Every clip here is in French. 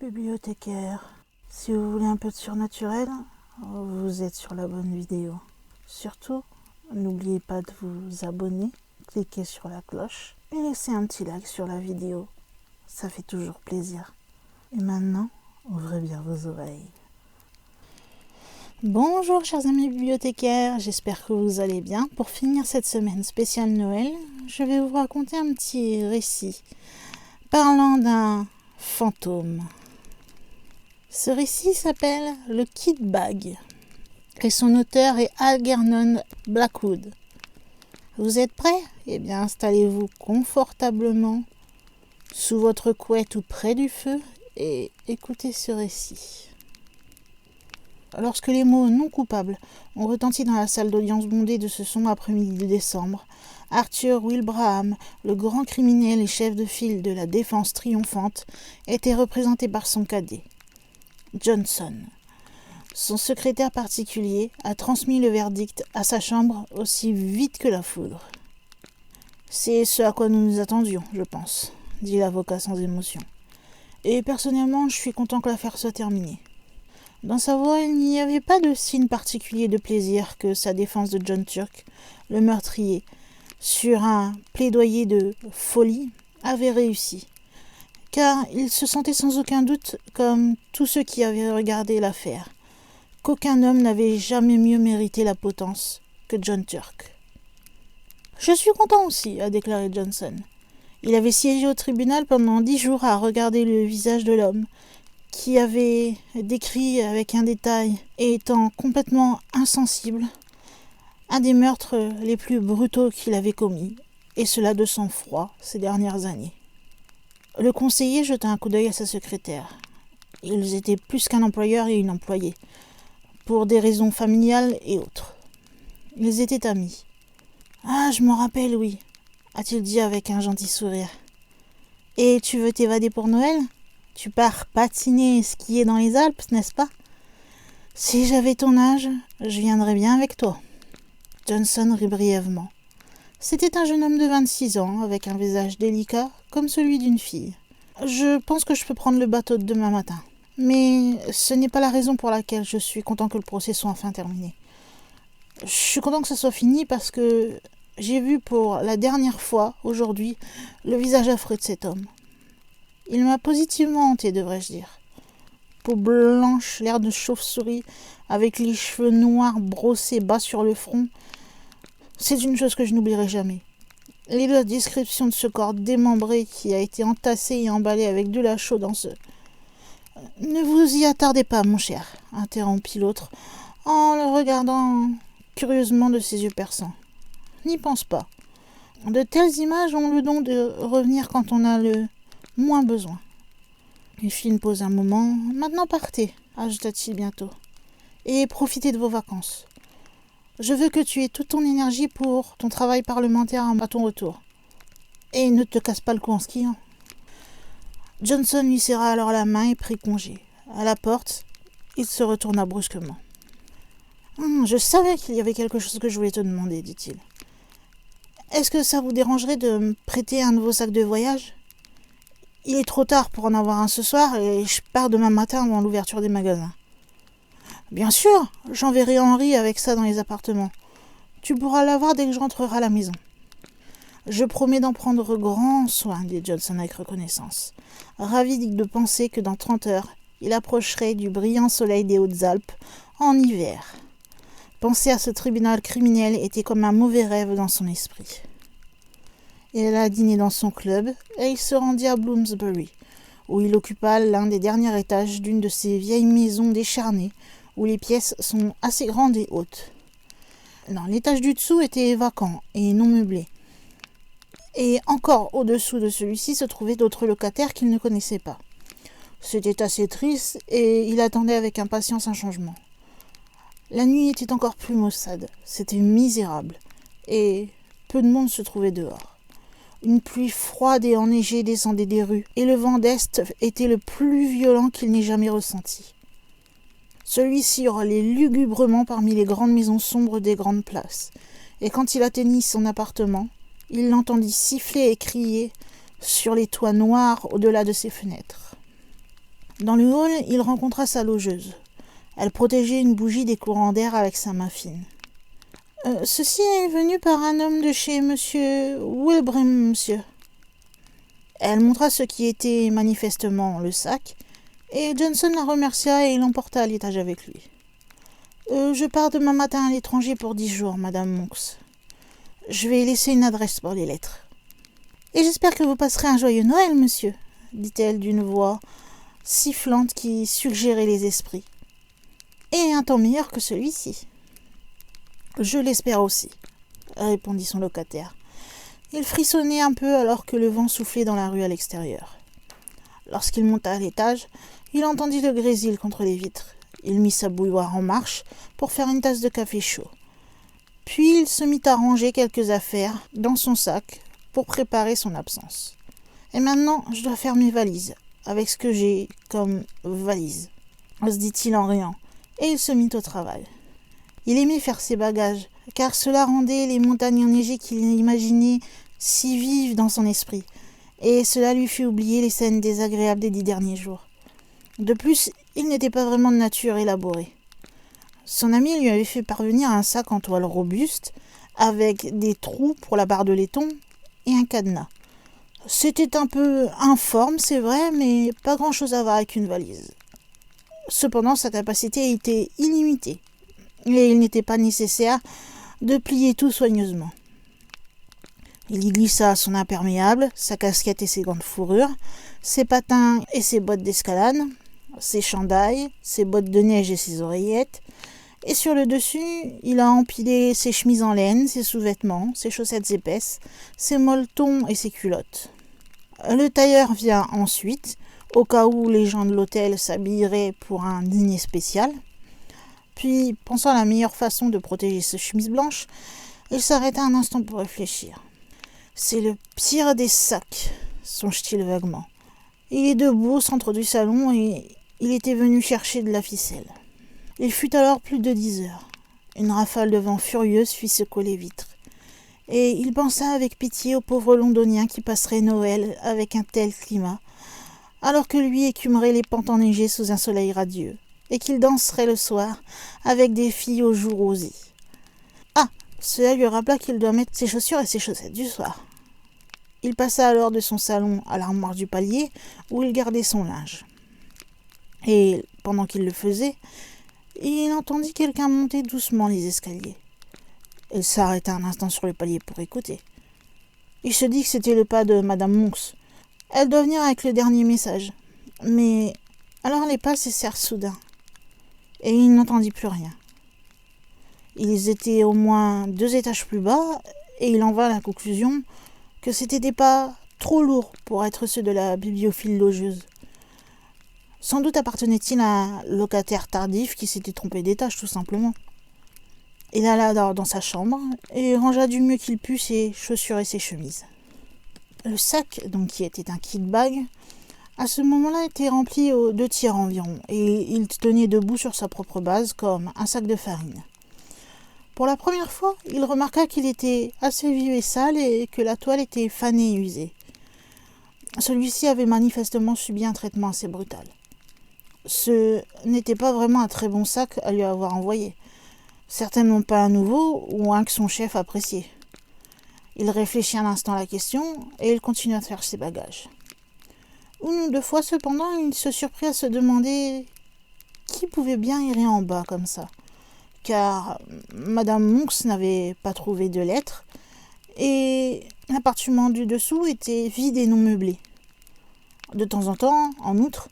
bibliothécaires. Si vous voulez un peu de surnaturel, vous êtes sur la bonne vidéo. Surtout, n'oubliez pas de vous abonner, cliquez sur la cloche et laissez un petit like sur la vidéo. Ça fait toujours plaisir. Et maintenant, ouvrez bien vos oreilles. Bonjour chers amis bibliothécaires, j'espère que vous allez bien. Pour finir cette semaine spéciale Noël, je vais vous raconter un petit récit parlant d'un fantôme. Ce récit s'appelle Le Kit Bag et son auteur est Algernon Blackwood. Vous êtes prêts? Eh bien, installez-vous confortablement sous votre couette ou près du feu et écoutez ce récit. Lorsque les mots « non coupable » ont retenti dans la salle d'audience bondée de ce sombre après-midi de décembre, Arthur Wilbraham, le grand criminel et chef de file de la défense triomphante, était représenté par son cadet, Johnson. Son secrétaire particulier a transmis le verdict à sa chambre aussi vite que la foudre. « C'est ce à quoi nous nous attendions, je pense », dit l'avocat sans émotion. « Et personnellement, je suis content que l'affaire soit terminée. » Dans sa voix, il n'y avait pas de signe particulier de plaisir que sa défense de John Turk, le meurtrier, sur un plaidoyer de folie, avait réussi. Car il se sentait sans aucun doute, comme tous ceux qui avaient regardé l'affaire, qu'aucun homme n'avait jamais mieux mérité la potence que John Turk. « Je suis content aussi », a déclaré Johnson. Il avait siégé au tribunal pendant 10 jours à regarder le visage de l'homme, qui avait décrit avec un détail et étant complètement insensible un des meurtres les plus brutaux qu'il avait commis, et cela de sang-froid ces dernières années. Le conseiller jeta un coup d'œil à sa secrétaire. Ils étaient plus qu'un employeur et une employée, pour des raisons familiales et autres. Ils étaient amis. « Ah, je m'en rappelle, oui, » a-t-il dit avec un gentil sourire. « Et tu veux t'évader pour Noël ? Tu pars patiner et skier dans les Alpes, n'est-ce pas ? Si j'avais ton âge, je viendrais bien avec toi. » Johnson rit brièvement. C'était un jeune homme de 26 ans, avec un visage délicat, comme celui d'une fille. « Je pense que je peux prendre le bateau de demain matin. Mais ce n'est pas la raison pour laquelle je suis content que le procès soit enfin terminé. Je suis content que ça soit fini parce que j'ai vu pour la dernière fois, aujourd'hui, le visage affreux de cet homme. Il m'a positivement hanté, devrais-je dire. Peau blanche, l'air de chauve-souris, avec les cheveux noirs brossés bas sur le front. C'est une chose que je n'oublierai jamais. Et la description de ce corps démembré qui a été entassé et emballé avec de la chaux dans ce... « Ne vous y attardez pas, mon cher, » interrompit l'autre, en le regardant curieusement de ses yeux perçants. « N'y pense pas. De telles images ont le don de revenir quand on a le moins besoin. » Il fit une pause un moment. « Maintenant partez, » ajouta-t-il bientôt, « et profitez de vos vacances. Je veux que tu aies toute ton énergie pour ton travail parlementaire à ton retour. Et ne te casse pas le cou en skiant. » Johnson lui serra alors la main et prit congé. À la porte, il se retourna brusquement. « Je savais qu'il y avait quelque chose que je voulais te demander, dit-il. Est-ce que ça vous dérangerait de me prêter un nouveau sac de voyage ? Il est trop tard pour en avoir un ce soir et je pars demain matin avant l'ouverture des magasins. » « Bien sûr, j'enverrai Henry avec ça dans les appartements. Tu pourras l'avoir dès que je rentrerai à la maison. »« Je promets d'en prendre grand soin, » dit Johnson avec reconnaissance, ravi de penser que dans 30 heures, il approcherait du brillant soleil des Hautes-Alpes en hiver. Penser à ce tribunal criminel était comme un mauvais rêve dans son esprit. Il alla dîner dans son club et il se rendit à Bloomsbury, où il occupa l'un des derniers étages d'une de ces vieilles maisons décharnées, où les pièces sont assez grandes et hautes. Non, l'étage du dessous était vacant et non meublé. Et encore au-dessous de celui-ci se trouvaient d'autres locataires qu'il ne connaissait pas. C'était assez triste et il attendait avec impatience un changement. La nuit était encore plus maussade, c'était misérable, et peu de monde se trouvait dehors. Une pluie froide et enneigée descendait des rues, et le vent d'est était le plus violent qu'il n'ait jamais ressenti. Celui-ci hurlait lugubrement parmi les grandes maisons sombres des grandes places, et quand il atteignit son appartement, il l'entendit siffler et crier sur les toits noirs au-delà de ses fenêtres. Dans le hall, il rencontra sa logeuse. Elle protégeait une bougie des courants d'air avec sa main fine. Ceci est venu par un homme de chez monsieur Wilbraham, monsieur. Elle montra ce qui était manifestement le sac, et Johnson la remercia et l'emporta à l'étage avec lui. Je pars demain matin à l'étranger pour 10 jours, madame Monks. Je vais laisser une adresse pour les lettres. Et j'espère que vous passerez un joyeux Noël, monsieur, dit-elle d'une voix sifflante qui suggérait les esprits. Et un temps meilleur que celui-ci. Je l'espère aussi, répondit son locataire. Il frissonnait un peu alors que le vent soufflait dans la rue à l'extérieur. Lorsqu'il monta à l'étage, il entendit le grésil contre les vitres. Il mit sa bouilloire en marche pour faire une tasse de café chaud. Puis il se mit à ranger quelques affaires dans son sac pour préparer son absence. Et maintenant, je dois faire mes valises, avec ce que j'ai comme valise, se dit-il en riant, et il se mit au travail. Il aimait faire ses bagages, car cela rendait les montagnes enneigées qu'il imaginait si vives dans son esprit, et cela lui fit oublier les scènes désagréables des 10 derniers jours. De plus, il n'était pas vraiment de nature élaborée. Son ami lui avait fait parvenir un sac en toile robuste, avec des trous pour la barre de laiton et un cadenas. C'était un peu informe, c'est vrai, mais pas grand-chose à voir avec une valise. Cependant, sa capacité était illimitée, et il n'était pas nécessaire de plier tout soigneusement. Il y glissa son imperméable, sa casquette et ses gants de fourrure, ses patins et ses bottes d'escalade, ses chandails, ses bottes de neige et ses oreillettes, et sur le dessus, il a empilé ses chemises en laine, ses sous-vêtements, ses chaussettes épaisses, ses molletons et ses culottes. Le tailleur vient ensuite, au cas où les gens de l'hôtel s'habilleraient pour un dîner spécial. Puis, pensant à la meilleure façon de protéger ses chemises blanches, il s'arrêta un instant pour réfléchir. « C'est le pire des sacs », songe-t-il vaguement. Il est debout au centre du salon et il était venu chercher de la ficelle. Il fut alors plus de 10 heures. Une rafale de vent furieuse fit secouer les vitres. Et il pensa avec pitié aux pauvres londoniens qui passeraient Noël avec un tel climat, alors que lui écumerait les pentes enneigées sous un soleil radieux, et qu'il danserait le soir avec des filles aux joues rosies. Ah, cela lui rappela qu'il doit mettre ses chaussures et ses chaussettes du soir. Il passa alors de son salon à l'armoire du palier où il gardait son linge. Et, pendant qu'il le faisait, il entendit quelqu'un monter doucement les escaliers. Il s'arrêta un instant sur le palier pour écouter. Il se dit que c'était le pas de madame Monks. Elle doit venir avec le dernier message. Mais alors les pas cessèrent soudain, et il n'entendit plus rien. Ils étaient au moins 2 étages plus bas, et il en vint à la conclusion que c'étaient des pas trop lourds pour être ceux de la bibliophile logeuse. Sans doute appartenait-il à un locataire tardif qui s'était trompé d'étage, tout simplement. Il alla dans sa chambre et rangea du mieux qu'il put ses chaussures et ses chemises. Le sac, donc qui était un kit-bag, à ce moment-là était rempli aux 2 tiers environ, et il tenait debout sur sa propre base comme un sac de farine. Pour la première fois, il remarqua qu'il était assez vieux et sale et que la toile était fanée et usée. Celui-ci avait manifestement subi un traitement assez brutal. Ce n'était pas vraiment un très bon sac à lui avoir envoyé. Certainement pas un nouveau ou un que son chef appréciait. Il réfléchit un instant à la question et il continua de faire ses bagages. Une ou 2 fois cependant, il se surprit à se demander qui pouvait bien errer en bas comme ça, car madame Monks n'avait pas trouvé de lettres et l'appartement du dessous était vide et non meublé. De temps en temps, en outre,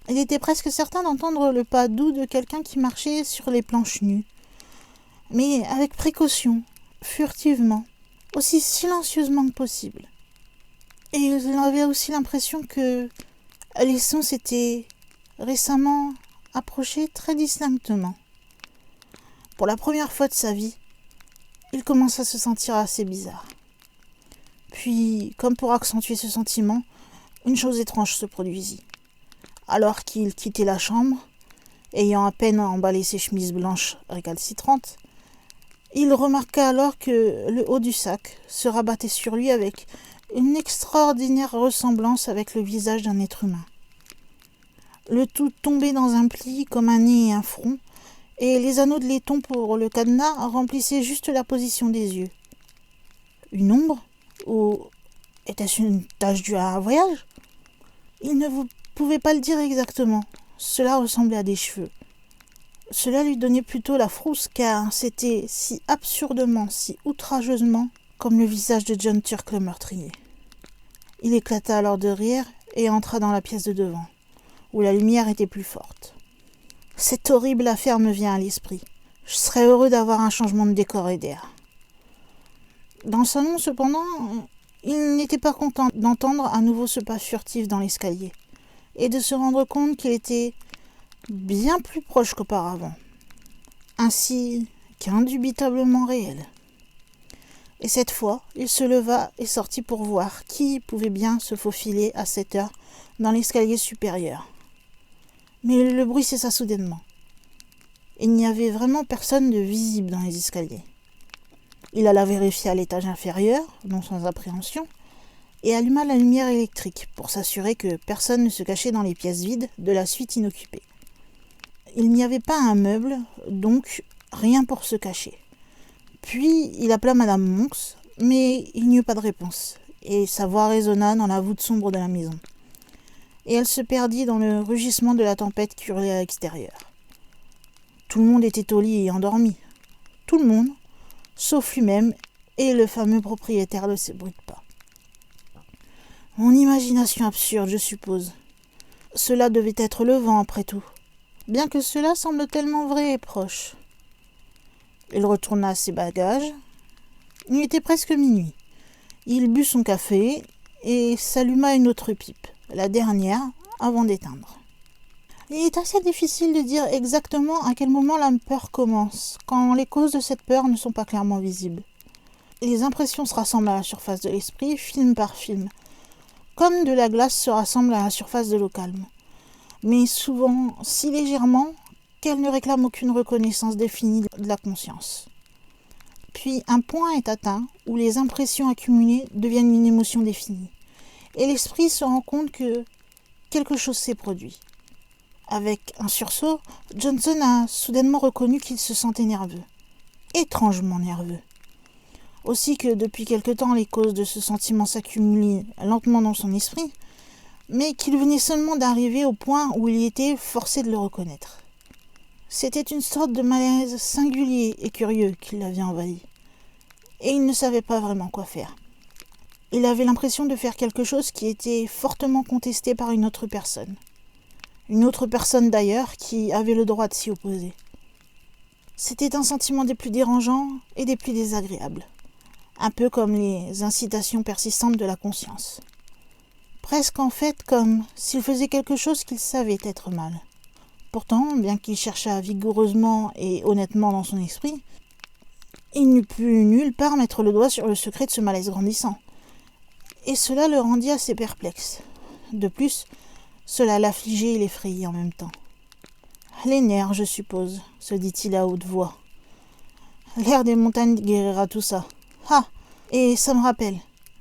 il était presque certain d'entendre le pas doux de quelqu'un qui marchait sur les planches nues, mais avec précaution, furtivement, aussi silencieusement que possible. Et il avait aussi l'impression que les sons s'étaient récemment approchés très distinctement. Pour la première fois de sa vie, il commença à se sentir assez bizarre. Puis, comme pour accentuer ce sentiment, une chose étrange se produisit. Alors qu'il quittait la chambre, ayant à peine emballé ses chemises blanches récalcitrantes, il remarqua alors que le haut du sac se rabattait sur lui avec une extraordinaire ressemblance avec le visage d'un être humain. le tout tombé dans un pli comme un nez et un front, et les anneaux de laiton pour le cadenas remplissaient juste la position des yeux. Une ombre? Ou était-ce une tache due à un voyage? Il ne pouvait pas le dire exactement. Cela ressemblait à des cheveux. Cela lui donnait plutôt la frousse, car c'était si absurdement, si outrageusement, comme le visage de John Turk le meurtrier. Il éclata alors de rire et entra dans la pièce de devant, où la lumière était plus forte. Cette horrible affaire me vient à l'esprit. Je serais heureux d'avoir un changement de décor et d'air. Dans le salon, cependant, il n'était pas content d'entendre à nouveau ce pas furtif dans l'escalier, et de se rendre compte qu'il était bien plus proche qu'auparavant, ainsi qu'indubitablement réel. Et cette fois, il se leva et sortit pour voir qui pouvait bien se faufiler à cette heure dans l'escalier supérieur. Mais le bruit cessa soudainement. Il n'y avait vraiment personne de visible dans les escaliers. Il alla vérifier à l'étage inférieur, non sans appréhension, et alluma la lumière électrique pour s'assurer que personne ne se cachait dans les pièces vides de la suite inoccupée. Il n'y avait pas un meuble, donc rien pour se cacher. Puis il appela Madame Monks, mais il n'y eut pas de réponse, et sa voix résonna dans la voûte sombre de la maison. Et elle se perdit dans le rugissement de la tempête qui hurlait à l'extérieur. Tout le monde était au lit et endormi. Tout le monde, sauf lui-même et le fameux propriétaire de ces bruits de pas. Mon imagination absurde, je suppose. Cela devait être le vent, après tout, bien que cela semble tellement vrai et proche. Il retourna ses bagages. Il était presque minuit. Il but son café et s'alluma une autre pipe, la dernière, avant d'éteindre. Il est assez difficile de dire exactement à quel moment la peur commence, quand les causes de cette peur ne sont pas clairement visibles. Les impressions se rassemblent à la surface de l'esprit, film par film, comme de la glace se rassemble à la surface de l'eau calme, mais souvent si légèrement qu'elle ne réclame aucune reconnaissance définie de la conscience. Puis un point est atteint où les impressions accumulées deviennent une émotion définie, et l'esprit se rend compte que quelque chose s'est produit. Avec un sursaut, Johnson a soudainement reconnu qu'il se sentait nerveux, étrangement nerveux. Aussi que depuis quelque temps les causes de ce sentiment s'accumulaient lentement dans son esprit, mais qu'il venait seulement d'arriver au point où il était forcé de le reconnaître. C'était une sorte de malaise singulier et curieux qui l'avait envahi, et il ne savait pas vraiment quoi faire. Il avait l'impression de faire quelque chose qui était fortement contesté par une autre personne. Une autre personne d'ailleurs qui avait le droit de s'y opposer. C'était un sentiment des plus dérangeants et des plus désagréables, un peu comme les incitations persistantes de la conscience. Presque en fait comme s'il faisait quelque chose qu'il savait être mal. Pourtant, bien qu'il cherchât vigoureusement et honnêtement dans son esprit, il n'eut pu nulle part mettre le doigt sur le secret de ce malaise grandissant. Et cela le rendit assez perplexe. De plus, cela l'affligeait et l'effrayait en même temps. Les nerfs, je suppose, se dit-il à haute voix. L'air des montagnes guérira tout ça. Ah, et ça me rappelle,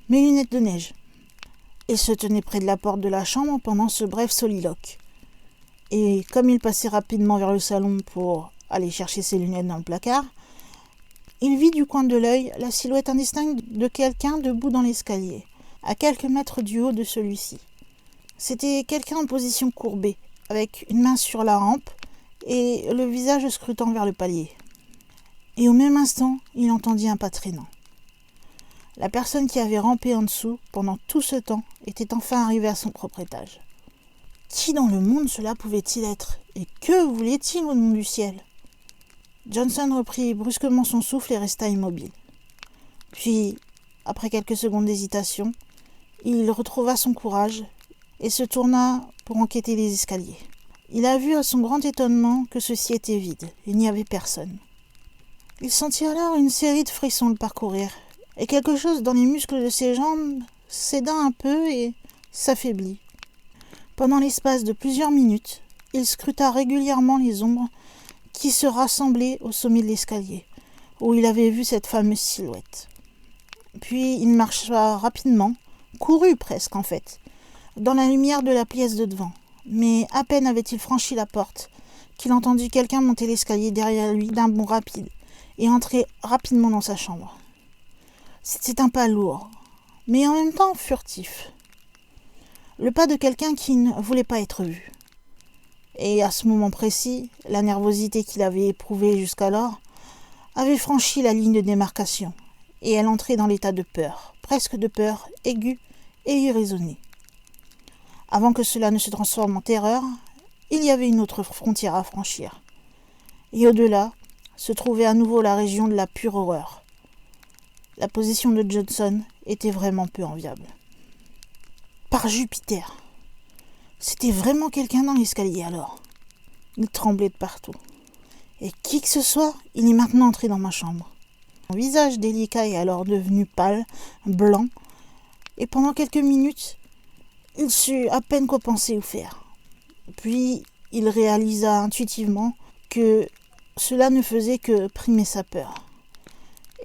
mes lunettes de neige. Il se tenait près de la porte de la chambre pendant ce bref soliloque. Et comme il passait rapidement vers le salon pour aller chercher ses lunettes dans le placard, il vit du coin de l'œil la silhouette indistincte de quelqu'un debout dans l'escalier, à quelques mètres du haut de celui-ci. C'était quelqu'un en position courbée, avec une main sur la rampe et le visage scrutant vers le palier. Et au même instant, il entendit un pas traînant. La personne qui avait rampé en dessous pendant tout ce temps était enfin arrivée à son propre étage. Qui dans le monde cela pouvait-il être? Et que voulait-il au nom du ciel? Johnson reprit brusquement son souffle et resta immobile. Puis, après quelques secondes d'hésitation, il retrouva son courage et se tourna pour enquêter les escaliers. Il a vu à son grand étonnement que ceux-ci étaient vides, il n'y avait personne. Il sentit alors une série de frissons le parcourir, et quelque chose dans les muscles de ses jambes s'aida un peu et s'affaiblit. Pendant l'espace de plusieurs minutes, il scruta régulièrement les ombres qui se rassemblaient au sommet de l'escalier, où il avait vu cette fameuse silhouette. Puis il marcha rapidement, courut presque en fait, dans la lumière de la pièce de devant, Mais à peine avait-il franchi la porte qu'il entendit quelqu'un monter l'escalier derrière lui d'un bond rapide et entrer rapidement dans sa chambre. C'était un pas lourd, mais en même temps furtif. Le pas de quelqu'un qui ne voulait pas être vu. Et à ce moment précis, la nervosité qu'il avait éprouvée jusqu'alors avait franchi la ligne de démarcation, et elle entrait dans l'état de peur, presque de peur aiguë et irraisonnée. Avant que cela ne se transforme en terreur, il y avait une autre frontière à franchir. Et au-delà se trouvait à nouveau la région de la pure horreur. La position de Johnson était vraiment peu enviable. Par Jupiter! C'était vraiment quelqu'un dans l'escalier alors. Il tremblait de partout. Et qui que ce soit, il est maintenant entré dans ma chambre. Son visage délicat est alors devenu pâle, blanc, et pendant quelques minutes, il sut à peine quoi penser ou faire. Puis, il réalisa intuitivement que cela ne faisait que primer sa peur.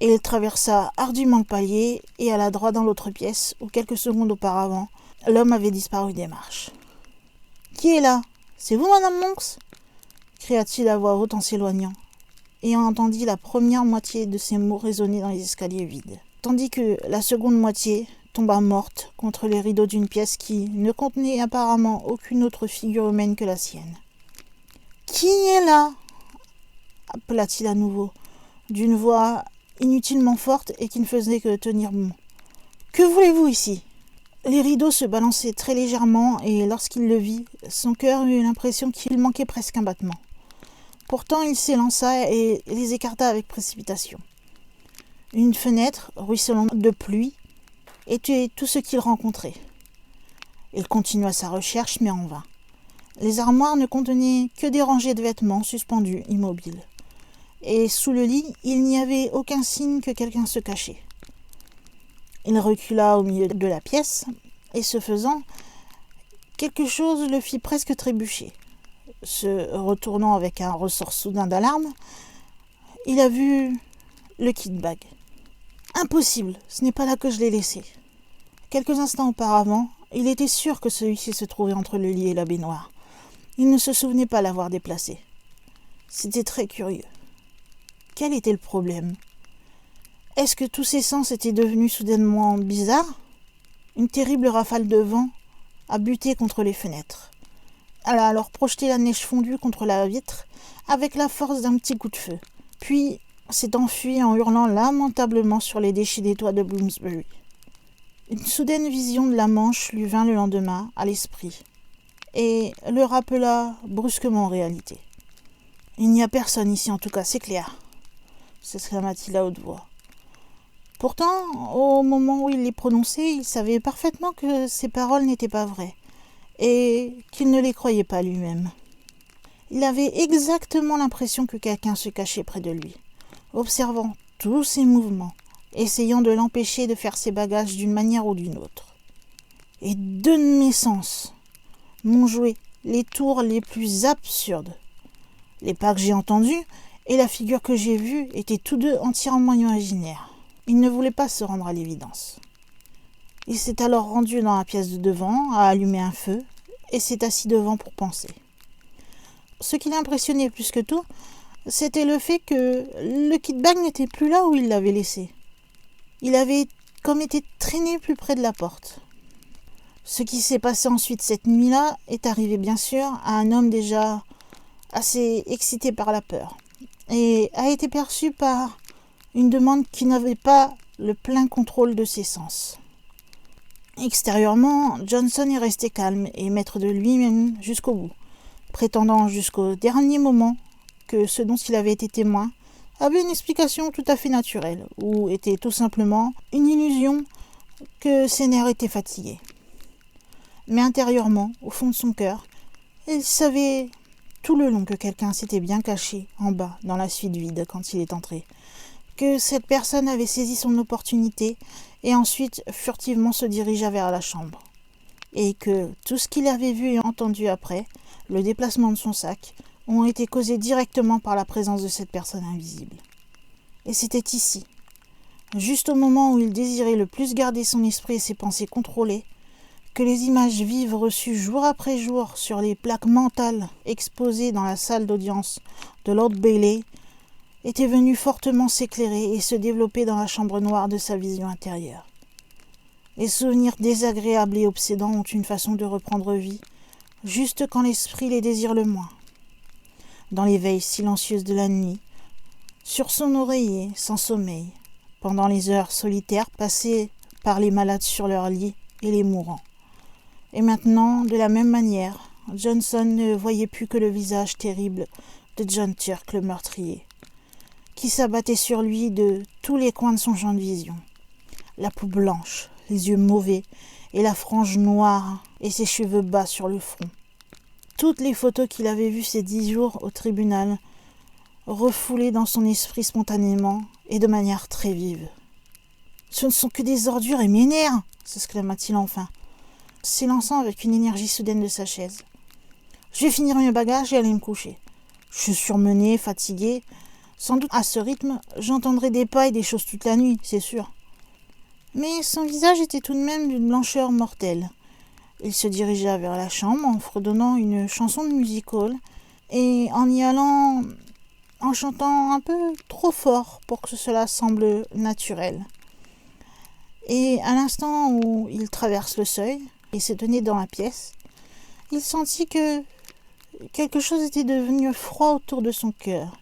Et il traversa ardument le palier et alla droit dans l'autre pièce où, quelques secondes auparavant, l'homme avait disparu des marches. « Qui est là ? C'est vous, Madame Monks ?» cria-t-il à voix haute en s'éloignant, et on entendit la première moitié de ses mots résonner dans les escaliers vides, tandis que la seconde moitié tomba morte contre les rideaux d'une pièce qui ne contenait apparemment aucune autre figure humaine que la sienne. « Qui est là ?» appela-t-il à nouveau, d'une voix inutilement forte et qui ne faisait que tenir bon. « Que voulez-vous ici ?» Les rideaux se balançaient très légèrement et lorsqu'il le vit, son cœur eut l'impression qu'il manquait presque un battement. Pourtant, il s'élança et les écarta avec précipitation. Une fenêtre, ruisselante de pluie, était tout ce qu'il rencontrait. Il continua sa recherche, mais en vain. Les armoires ne contenaient que des rangées de vêtements suspendus, immobiles. Et sous le lit, il n'y avait aucun signe que quelqu'un se cachait. Il recula au milieu de la pièce, et ce faisant, quelque chose le fit presque trébucher. Se retournant avec un ressort soudain d'alarme, il a vu le kit-bag. Impossible, ce n'est pas là que je l'ai laissé. Quelques instants auparavant, il était sûr que celui-ci se trouvait entre le lit et la baignoire. Il ne se souvenait pas l'avoir déplacé. C'était très curieux. Quel était le problème ? Est-ce que tous ses sens étaient devenus soudainement bizarres ? Une terrible rafale de vent a buté contre les fenêtres. Elle a alors projeté la neige fondue contre la vitre avec la force d'un petit coup de feu, puis s'est enfuie en hurlant lamentablement sur les déchets des toits de Bloomsbury. Une soudaine vision de la Manche lui vint le lendemain à l'esprit et le rappela brusquement en réalité. « Il n'y a personne ici, en tout cas, c'est clair !» s'exclama-t-il à haute voix. Pourtant, au moment où il les prononçait, il savait parfaitement que ces paroles n'étaient pas vraies, et qu'il ne les croyait pas lui-même. Il avait exactement l'impression que quelqu'un se cachait près de lui, observant tous ses mouvements, essayant de l'empêcher de faire ses bagages d'une manière ou d'une autre. Et deux de mes sens m'ont joué les tours les plus absurdes. Les pas que j'ai entendus et la figure que j'ai vue étaient tous deux entièrement imaginaires. Il ne voulait pas se rendre à l'évidence. Il s'est alors rendu dans la pièce de devant, a allumé un feu, et s'est assis devant pour penser. Ce qui l'impressionnait plus que tout, c'était le fait que le kit-bag n'était plus là où il l'avait laissé. Il avait comme été traîné plus près de la porte. Ce qui s'est passé ensuite cette nuit-là est arrivé bien sûr à un homme déjà assez excité par la peur, et a été perçu par une demande qui n'avait pas le plein contrôle de ses sens. Extérieurement, Johnson est resté calme et maître de lui-même jusqu'au bout, prétendant jusqu'au dernier moment que ce dont il avait été témoin avait une explication tout à fait naturelle, ou était tout simplement une illusion que ses nerfs étaient fatigués. Mais intérieurement, au fond de son cœur, il savait tout le long que quelqu'un s'était bien caché en bas dans la suite vide quand il est entré, que cette personne avait saisi son opportunité et ensuite furtivement se dirigea vers la chambre, et que tout ce qu'il avait vu et entendu après, le déplacement de son sac, ont été causés directement par la présence de cette personne invisible. Et c'était ici, juste au moment où il désirait le plus garder son esprit et ses pensées contrôlées, que les images vives reçues jour après jour sur les plaques mentales exposées dans la salle d'audience de Lord Bailey étaient venues fortement s'éclairer et se développer dans la chambre noire de sa vision intérieure. Les souvenirs désagréables et obsédants ont une façon de reprendre vie, juste quand l'esprit les désire le moins. Dans les veilles silencieuses de la nuit, sur son oreiller, sans sommeil, pendant les heures solitaires passées par les malades sur leur lit et les mourants. Et maintenant, de la même manière, Johnson ne voyait plus que le visage terrible de John Turk, le meurtrier, qui s'abattait sur lui de tous les coins de son champ de vision. La peau blanche, les yeux mauvais et la frange noire et ses cheveux bas sur le front. Toutes les photos qu'il avait vues ces 10 jours au tribunal refoulées dans son esprit spontanément et de manière très vive. « Ce ne sont que des ordures et mes nerfs !» s'exclama-t-il enfin, s'élançant avec une énergie soudaine de sa chaise. « Je vais finir mes bagages et aller me coucher. Je suis surmené, fatigué. Sans doute à ce rythme, j'entendrai des pas et des choses toute la nuit, c'est sûr. » Mais son visage était tout de même d'une blancheur mortelle. Il se dirigea vers la chambre en fredonnant une chanson de music hall et en y allant en chantant un peu trop fort pour que cela semble naturel. Et à l'instant où il traverse le seuil et se tenait dans la pièce, il sentit que quelque chose était devenu froid autour de son cœur,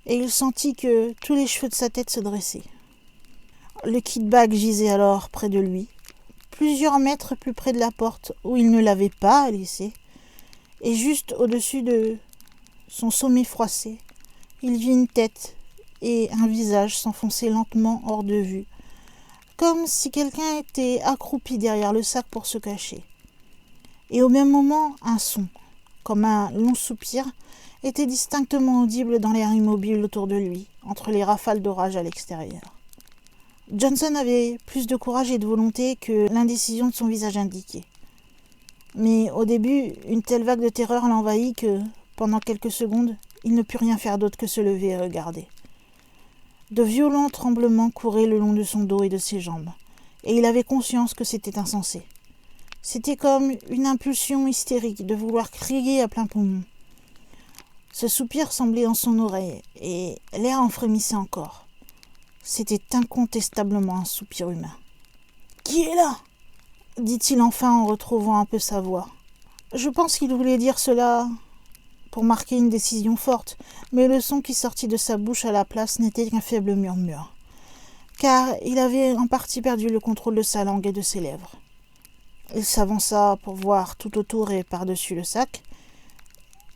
et il sentit que tous les cheveux de sa tête se dressaient. Le kit-bag gisait alors près de lui, plusieurs mètres plus près de la porte où il ne l'avait pas laissé, et juste au-dessus de son sommet froissé, il vit une tête et un visage s'enfoncer lentement hors de vue, comme si quelqu'un était accroupi derrière le sac pour se cacher. Et au même moment, un son, comme un long soupir, était distinctement audible dans l'air immobile autour de lui, entre les rafales d'orage à l'extérieur. Johnson avait plus de courage et de volonté que l'indécision de son visage indiquait. Mais au début, une telle vague de terreur l'envahit que, pendant quelques secondes, il ne put rien faire d'autre que se lever et regarder. De violents tremblements couraient le long de son dos et de ses jambes, et il avait conscience que c'était insensé. C'était comme une impulsion hystérique de vouloir crier à plein poumon. Ce soupir semblait dans son oreille, et l'air en frémissait encore. C'était incontestablement un soupir humain. « Qui est là ?» dit-il enfin en retrouvant un peu sa voix. Je pense qu'il voulait dire cela pour marquer une décision forte, mais le son qui sortit de sa bouche à la place n'était qu'un faible murmure, car il avait en partie perdu le contrôle de sa langue et de ses lèvres. Il s'avança pour voir tout autour et par-dessus le sac,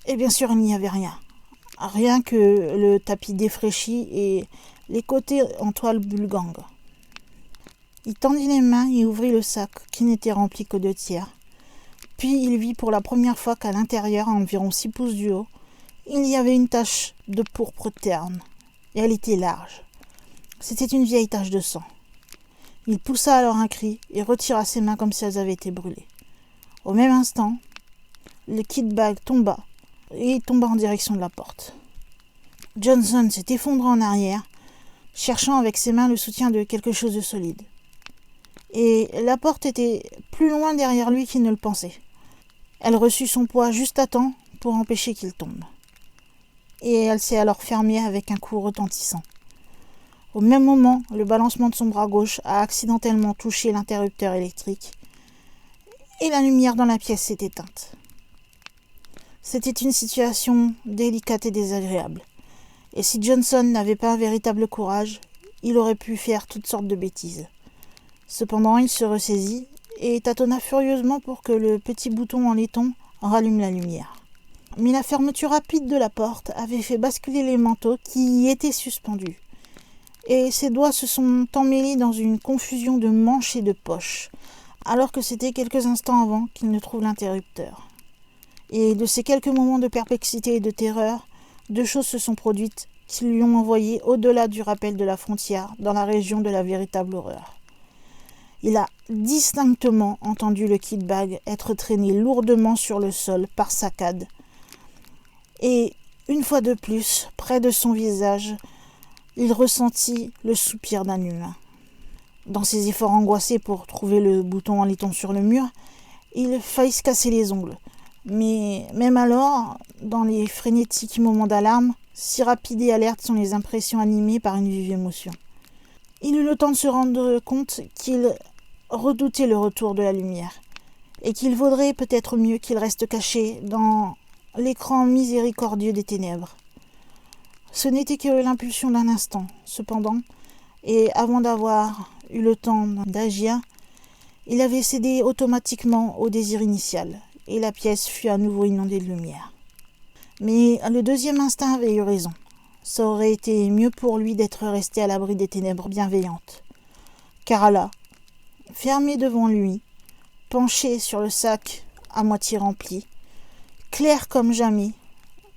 et bien sûr il n'y avait rien que le tapis défraîchi et les côtés en toile bulgang. Il tendit les mains et ouvrit le sac, qui n'était rempli que de tiers. Puis il vit pour la première fois qu'à l'intérieur, à environ 6 pouces du haut, il y avait une tache de pourpre terne, et elle était large. C'était une vieille tache de sang. Il poussa alors un cri et retira ses mains comme si elles avaient été brûlées. Au même instant, le kit-bag tomba en direction de la porte. Johnson s'est effondré en arrière, cherchant avec ses mains le soutien de quelque chose de solide. Et la porte était plus loin derrière lui qu'il ne le pensait. Elle reçut son poids juste à temps pour empêcher qu'il tombe. Et elle s'est alors fermée avec un coup retentissant. Au même moment, le balancement de son bras gauche a accidentellement touché l'interrupteur électrique et la lumière dans la pièce s'est éteinte. C'était une situation délicate et désagréable. Et si Johnson n'avait pas un véritable courage, il aurait pu faire toutes sortes de bêtises. Cependant, il se ressaisit et tâtonna furieusement pour que le petit bouton en laiton rallume la lumière. Mais la fermeture rapide de la porte avait fait basculer les manteaux qui y étaient suspendus, et ses doigts se sont emmêlés dans une confusion de manches et de poches, alors que c'était quelques instants avant qu'il ne trouve l'interrupteur. Et de ces quelques moments de perplexité et de terreur, 2 choses se sont produites qui lui ont envoyé au-delà du rappel de la frontière, dans la région de la véritable horreur. Il a distinctement entendu le kit-bag être traîné lourdement sur le sol par saccades. Et, une fois de plus, près de son visage, il ressentit le soupir d'un humain. Dans ses efforts angoissés pour trouver le bouton en laiton sur le mur, il faillit se casser les ongles. Mais même alors, dans les frénétiques moments d'alarme, si rapides et alertes sont les impressions animées par une vive émotion. Il eut le temps de se rendre compte qu'il redoutait le retour de la lumière, et qu'il vaudrait peut-être mieux qu'il reste caché dans l'écran miséricordieux des ténèbres. Ce n'était que l'impulsion d'un instant, cependant, et avant d'avoir eu le temps d'agir, il avait cédé automatiquement au désir initial, et la pièce fut à nouveau inondée de lumière. Mais le deuxième instinct avait eu raison. Ça aurait été mieux pour lui d'être resté à l'abri des ténèbres bienveillantes. Car là, fermé devant lui, penché sur le sac à moitié rempli, clair comme jamais,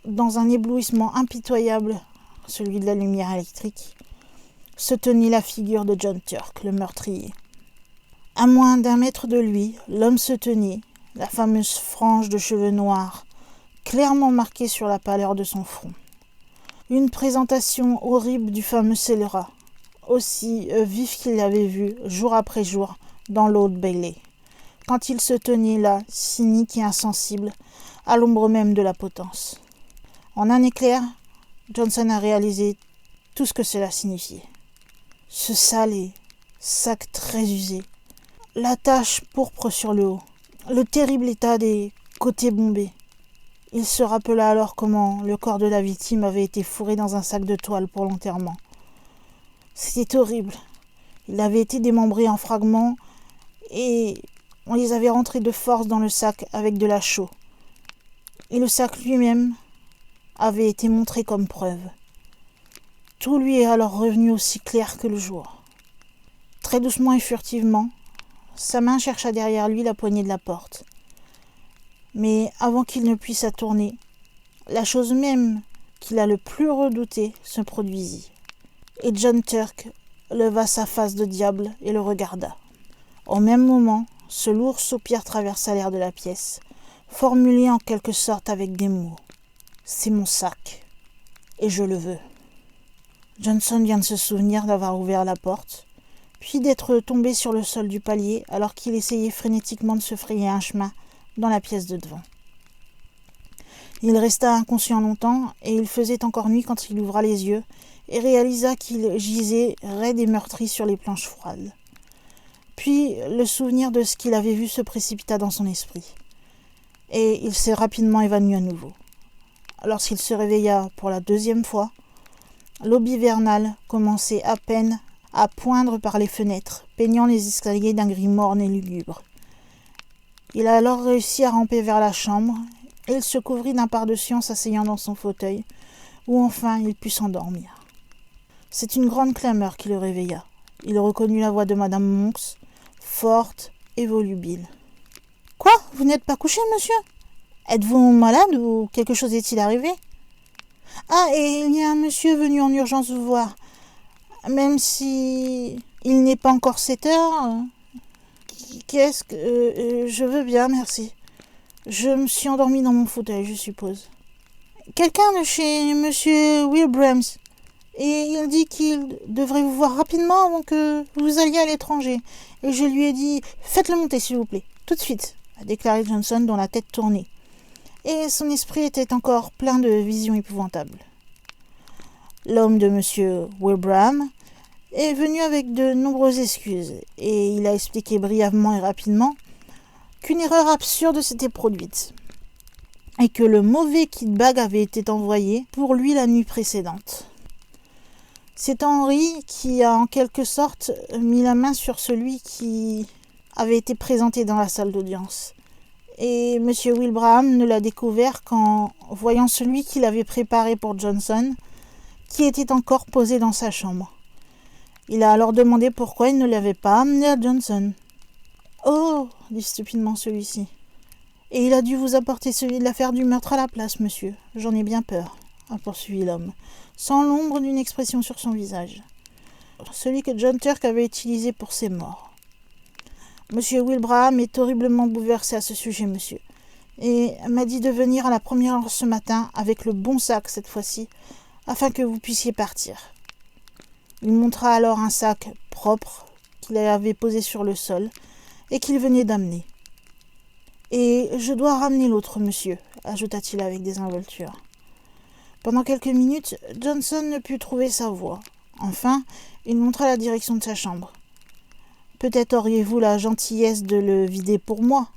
dans un éblouissement impitoyable, celui de la lumière électrique, se tenait la figure de John Turk, le meurtrier. À moins d'1 mètre de lui, l'homme se tenait, la fameuse frange de cheveux noirs, clairement marquée sur la pâleur de son front. Une présentation horrible du fameux scélérat, aussi vif qu'il l'avait vu jour après jour dans l'Old Bailey, quand il se tenait là, cynique et insensible, à l'ombre même de la potence. En un éclair, Johnson a réalisé tout ce que cela signifiait. Ce salé, sac très usé, la tache pourpre sur le haut, le terrible état des côtés bombés. Il se rappela alors comment le corps de la victime avait été fourré dans un sac de toile pour l'enterrement. C'était horrible. Il avait été démembré en fragments et on les avait rentrés de force dans le sac avec de la chaux. Et le sac lui-même avait été montré comme preuve. Tout lui est alors revenu aussi clair que le jour. Très doucement et furtivement, sa main chercha derrière lui la poignée de la porte. Mais avant qu'il ne puisse la tourner, la chose même qu'il a le plus redoutée se produisit. Et John Turk leva sa face de diable et le regarda. Au même moment, ce lourd soupir traversa l'air de la pièce, formulé en quelque sorte avec des mots. « C'est mon sac, et je le veux. » Johnson vient de se souvenir d'avoir ouvert la porte, puis d'être tombé sur le sol du palier alors qu'il essayait frénétiquement de se frayer un chemin dans la pièce de devant. Il resta inconscient longtemps, et il faisait encore nuit quand il ouvra les yeux et réalisa qu'il gisait raide et meurtri sur les planches froides. Puis le souvenir de ce qu'il avait vu se précipita dans son esprit, et il s'est rapidement évanoui à nouveau. Lorsqu'il se réveilla pour la 2e fois, l'aube hivernale commençait à peine à poindre par les fenêtres, peignant les escaliers d'un gris morne et lugubre. Il a alors réussi à ramper vers la chambre, et il se couvrit d'un pardessus en s'asseyant dans son fauteuil, où enfin il put s'endormir. C'est une grande clameur qui le réveilla. Il reconnut la voix de Madame Monks, forte et volubile. « Quoi ? Vous n'êtes pas couché, monsieur ? Êtes-vous malade ou quelque chose est-il arrivé ? Ah, et il y a un monsieur venu en urgence vous voir. Même si il n'est pas encore 7 heures. Qu'est-ce que... je veux bien, merci. Je me suis endormie dans mon fauteuil, je suppose. Quelqu'un de chez monsieur Wilbrahams. Et il dit qu'il devrait vous voir rapidement avant que vous alliez à l'étranger. Et je lui ai dit, faites-le monter, s'il vous plaît, tout de suite, a déclaré Johnson, dont la tête tournait. Et son esprit était encore plein de visions épouvantables. L'homme de monsieur Wilbraham est venu avec de nombreuses excuses, et il a expliqué brièvement et rapidement qu'une erreur absurde s'était produite, et que le mauvais kit bag avait été envoyé pour lui la nuit précédente. C'est Henry qui a en quelque sorte mis la main sur celui qui avait été présenté dans la salle d'audience. Et M. Wilbraham ne l'a découvert qu'en voyant celui qu'il avait préparé pour Johnson, qui était encore posé dans sa chambre. Il a alors demandé pourquoi il ne l'avait pas amené à Johnson. « Oh !» dit stupidement celui-ci. « Et il a dû vous apporter celui de l'affaire du meurtre à la place, monsieur. J'en ai bien peur, » a poursuivi l'homme, sans l'ombre d'une expression sur son visage. « Celui que John Turk avait utilisé pour ses morts. Monsieur Wilbraham est horriblement bouleversé à ce sujet, monsieur, et m'a dit de venir à la première heure ce matin avec le bon sac cette fois-ci, afin que vous puissiez partir. » Il montra alors un sac propre qu'il avait posé sur le sol et qu'il venait d'amener. « Et je dois ramener l'autre, monsieur », ajouta-t-il avec désinvolture. Pendant quelques minutes, Johnson ne put trouver sa voix. Enfin, il montra la direction de sa chambre. « Peut-être auriez-vous la gentillesse de le vider pour moi.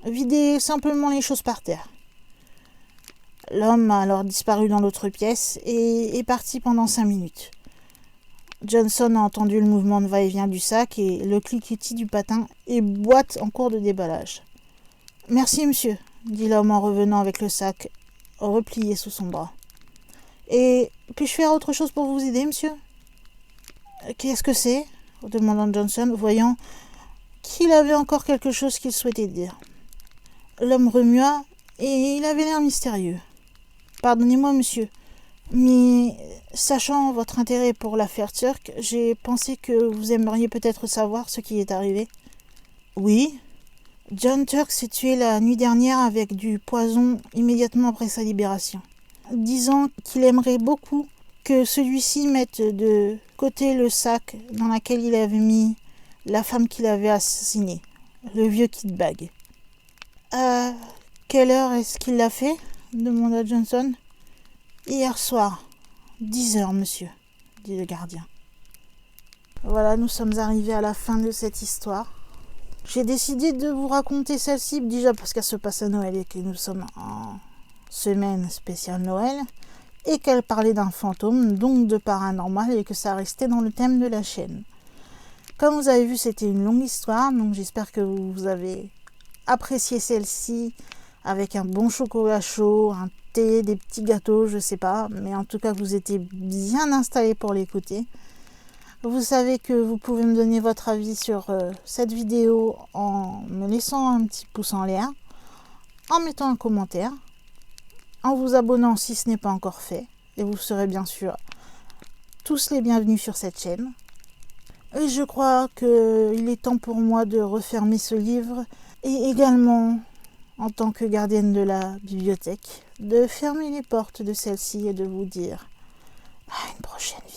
Videz simplement les choses par terre. » L'homme a alors disparu dans l'autre pièce et est parti pendant 5 minutes. Johnson a entendu le mouvement de va-et-vient du sac et le cliquetis du patin et boîte en cours de déballage. « Merci, monsieur, » dit l'homme en revenant avec le sac replié sous son bras. « Et puis-je faire autre chose pour vous aider, monsieur ?»« Qu'est-ce que c'est ?» demanda Johnson, voyant qu'il avait encore quelque chose qu'il souhaitait dire. L'homme remua et il avait l'air mystérieux. « Pardonnez-moi, monsieur, mais sachant votre intérêt pour l'affaire turque, j'ai pensé que vous aimeriez peut-être savoir ce qui est arrivé. »« Oui. John Turk s'est tué la nuit dernière avec du poison immédiatement après sa libération, disant qu'il aimerait beaucoup que celui-ci mette de côté le sac dans lequel il avait mis la femme qu'il avait assassinée, le vieux Kid Bag. »« À quelle heure est-ce qu'il l'a fait ?» demanda Johnson. « Hier soir, 10 heures, monsieur, » dit le gardien. Voilà, nous sommes arrivés à la fin de cette histoire. J'ai décidé de vous raconter celle-ci, déjà parce qu'elle se passe à Noël et que nous sommes en semaine spéciale Noël, et qu'elle parlait d'un fantôme, donc de paranormal, et que ça restait dans le thème de la chaîne. Comme vous avez vu, c'était une longue histoire, donc j'espère que vous avez apprécié celle-ci avec un bon chocolat chaud, un thé, des petits gâteaux, je sais pas, mais en tout cas que vous étiez bien installés pour l'écouter. Vous savez que vous pouvez me donner votre avis sur cette vidéo en me laissant un petit pouce en l'air, en mettant un commentaire, en vous abonnant si ce n'est pas encore fait, et vous serez bien sûr tous les bienvenus sur cette chaîne. Et je crois qu'il est temps pour moi de refermer ce livre, et également, en tant que gardienne de la bibliothèque, de fermer les portes de celle-ci et de vous dire à une prochaine vidéo.